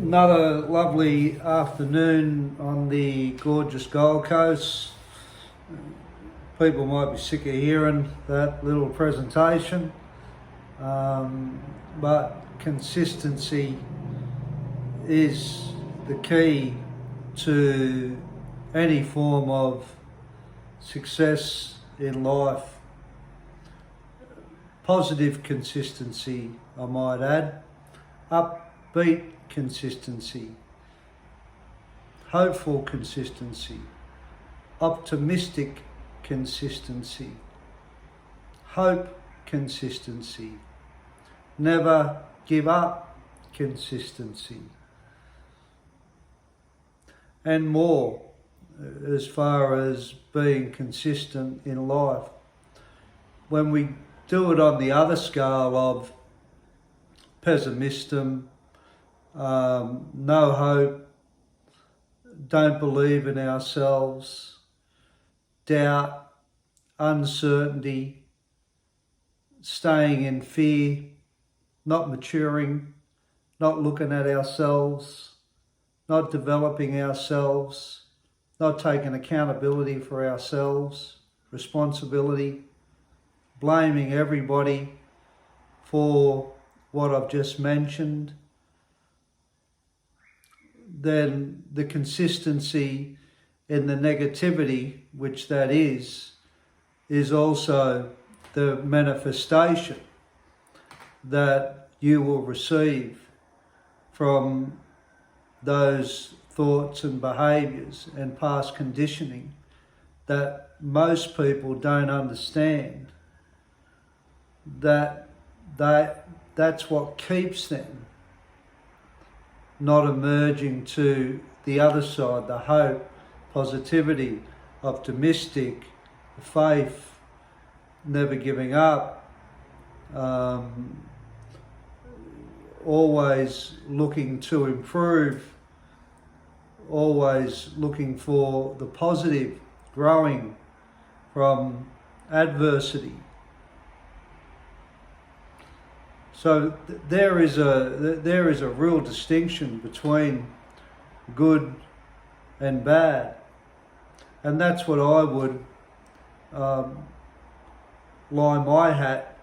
Another lovely afternoon on the gorgeous Gold Coast. People might be sick of hearing that little presentation, but consistency is the key to any form of success in life. Positive consistency, I might add, upbeat consistency, hopeful consistency, optimistic consistency, hope consistency, never give up consistency, and more as far as being consistent in life. When we do it on the other scale of pessimism, no hope, don't believe in ourselves, doubt, uncertainty, staying in fear, not maturing, not looking at ourselves, not developing ourselves, not taking accountability for ourselves, responsibility, blaming everybody for what I've just mentioned, then the consistency in the negativity, which that is also the manifestation that you will receive from those thoughts and behaviours and past conditioning that most people don't understand, that's what keeps them not emerging to the other side, the hope, positivity, optimistic, faith, never giving up, always looking to improve, always looking for the positive, growing from adversity. So there is a real distinction between good and bad, and that's what I would lie my hat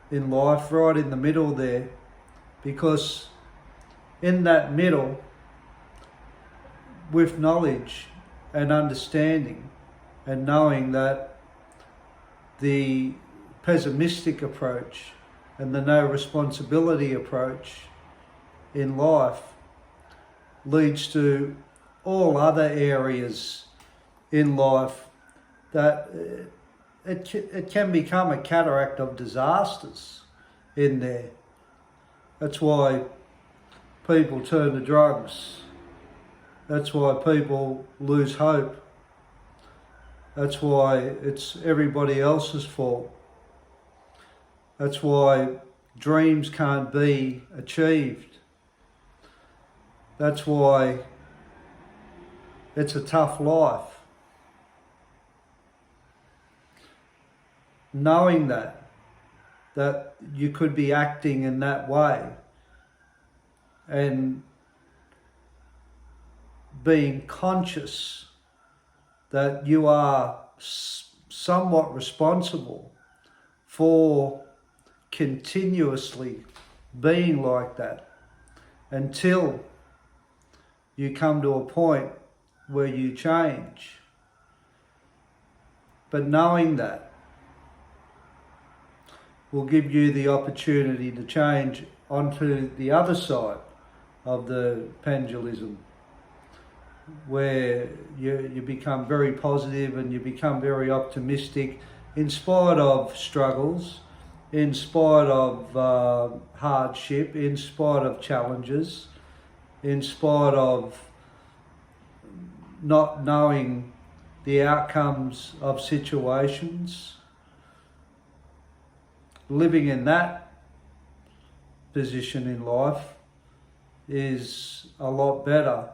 in life, right in the middle there, because in that middle, with knowledge and understanding and knowing that the pessimistic approach and the no responsibility approach in life leads to all other areas in life that it can become a cataract of disasters in there. That's why people turn to drugs. That's why people lose hope. That's why it's everybody else's fault. That's why dreams can't be achieved. That's why it's a tough life. Knowing that you could be acting in that way and being conscious that you are somewhat responsible for continuously being like that until you come to a point where you change. But knowing that will give you the opportunity to change onto the other side of the pendulum, where you become very positive and you become very optimistic in spite of struggles, in spite of hardship, in spite of challenges, in spite of not knowing the outcomes of situations. Living in that position in life is a lot better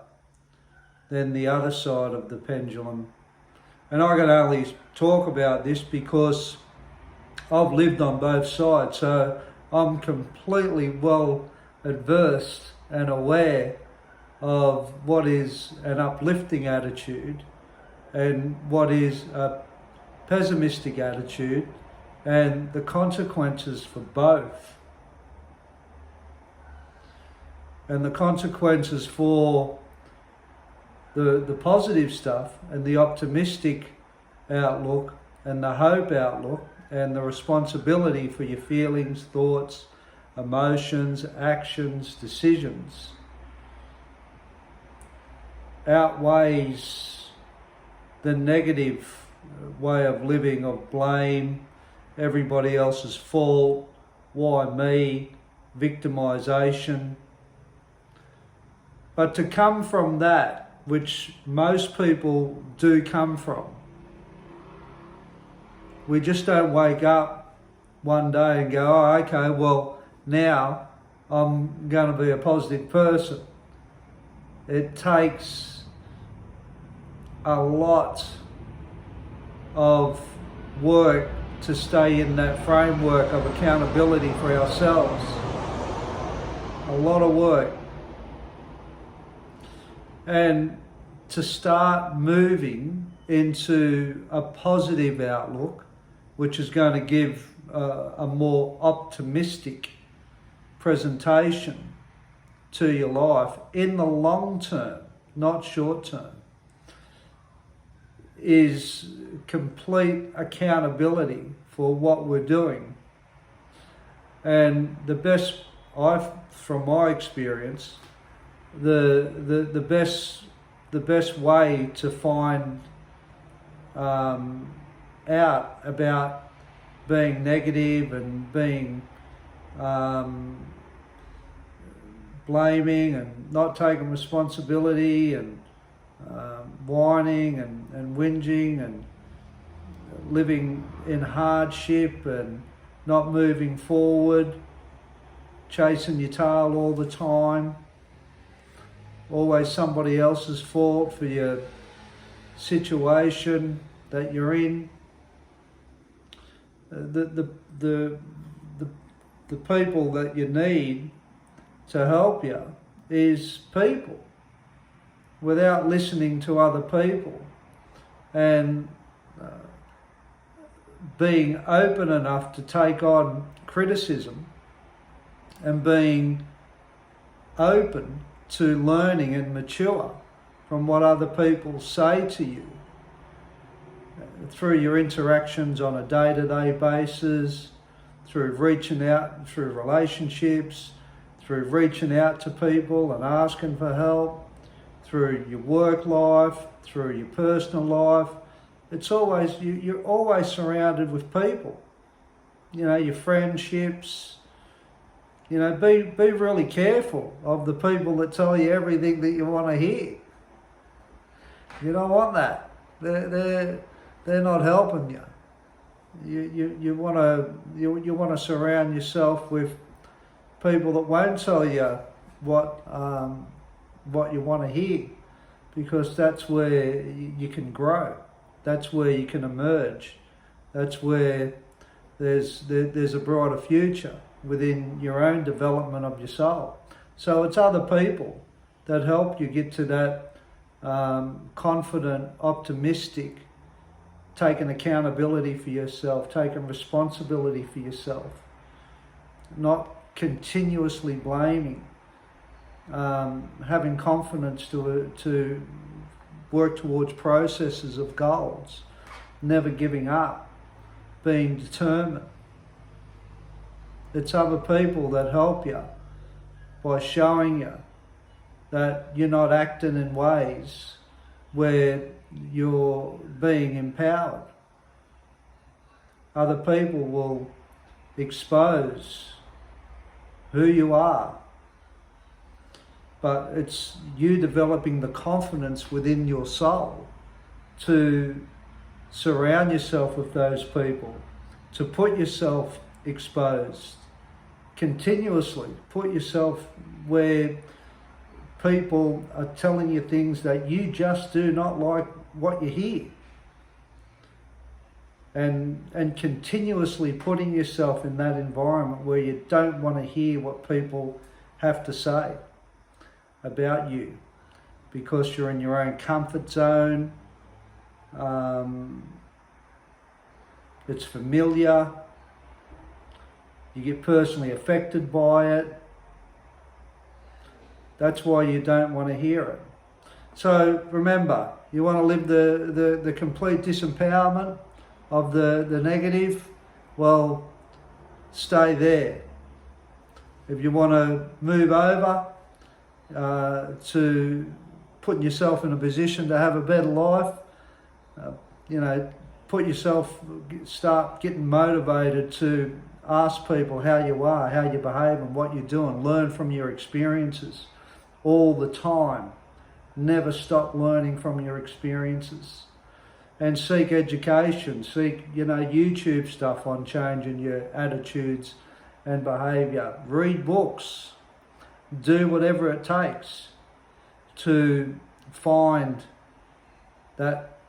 than the other side of the pendulum. And I can only talk about this because I've lived on both sides, so I'm completely well adversed and aware of what is an uplifting attitude and what is a pessimistic attitude, and the consequences for both. And the consequences for the positive stuff and the optimistic outlook and the hope outlook and the responsibility for your feelings, thoughts, emotions, actions, decisions outweighs the negative way of living of blame, everybody else's fault, why me, victimisation. But to come from that, which most people do come from, we just don't wake up one day and go, oh, okay, well, now I'm going to be a positive person. It takes a lot of work to stay in that framework of accountability for ourselves. A lot of work. And to start moving into a positive outlook, which is going to give a more optimistic presentation to your life in the long term, not short term, is complete accountability for what we're doing. And the best, from my experience, the best way to find out about being negative and being blaming and not taking responsibility and whining and whinging and living in hardship and not moving forward, chasing your tail all the time, always somebody else's fault for your situation that you're in. The people that you need to help you is people, without listening to other people and being open enough to take on criticism and being open to learning and mature from what other people say to you through your interactions on a day-to-day basis, through reaching out, through relationships, through reaching out to people and asking for help, through your work life, through your personal life. It's always, you're always surrounded with people. You know, your friendships. You know, be really careful of the people that tell you everything that you want to hear. You don't want that. They're not helping you. You want to surround yourself with people that won't tell you what you want to hear, because that's where you can grow. That's where you can emerge. That's where there's a brighter future within your own development of your soul. So it's other people that help you get to that confident, optimistic, taking accountability for yourself, taking responsibility for yourself, not continuously blaming, having confidence to work towards processes of goals, never giving up, being determined. It's other people that help you by showing you that you're not acting in ways where you're being empowered. Other people will expose who you are, but it's you developing the confidence within your soul to surround yourself with those people, to put yourself exposed, continuously put yourself where people are telling you things that you just do not like what you hear, and continuously putting yourself in that environment where you don't want to hear what people have to say. about you because you're in your own comfort zone. It's familiar. You get personally affected by it. That's why you don't want to hear it. So remember, you want to live the complete disempowerment of the negative, well, stay there. If you want to move over to putting yourself in a position to have a better life, start getting motivated to ask people how you are, how you behave and what you're doing. Learn from your experiences all the time. Never stop learning from your experiences. And seek education, seek, YouTube stuff on changing your attitudes and behaviour. Read books. Do whatever it takes to find that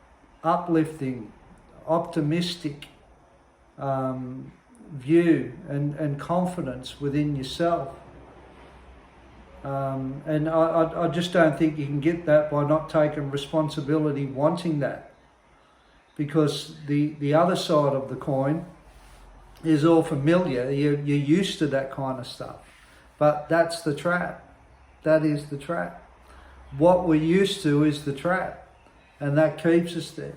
uplifting, optimistic view and confidence within yourself. And I just don't think you can get that by not taking responsibility, wanting that. Because the other side of the coin is all familiar. You're used to that kind of stuff. But that's the trap. That is the trap. What we're used to is the trap. And that keeps us there.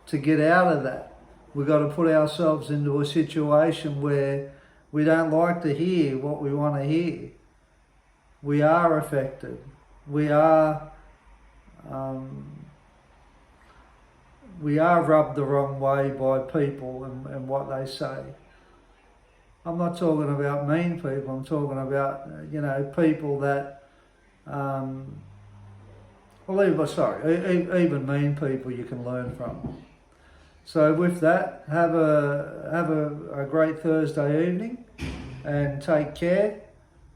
To get out of that, we've got to put ourselves into a situation where we don't like to hear what we want to hear. We are affected. We are rubbed the wrong way by people and what they say. I'm not talking about mean people. I'm talking about, people that, even mean people you can learn from. So with that, have a great Thursday evening and take care.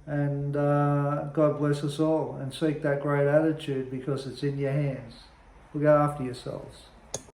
And God bless us all, and seek that great attitude because it's in your hands. Look after yourselves.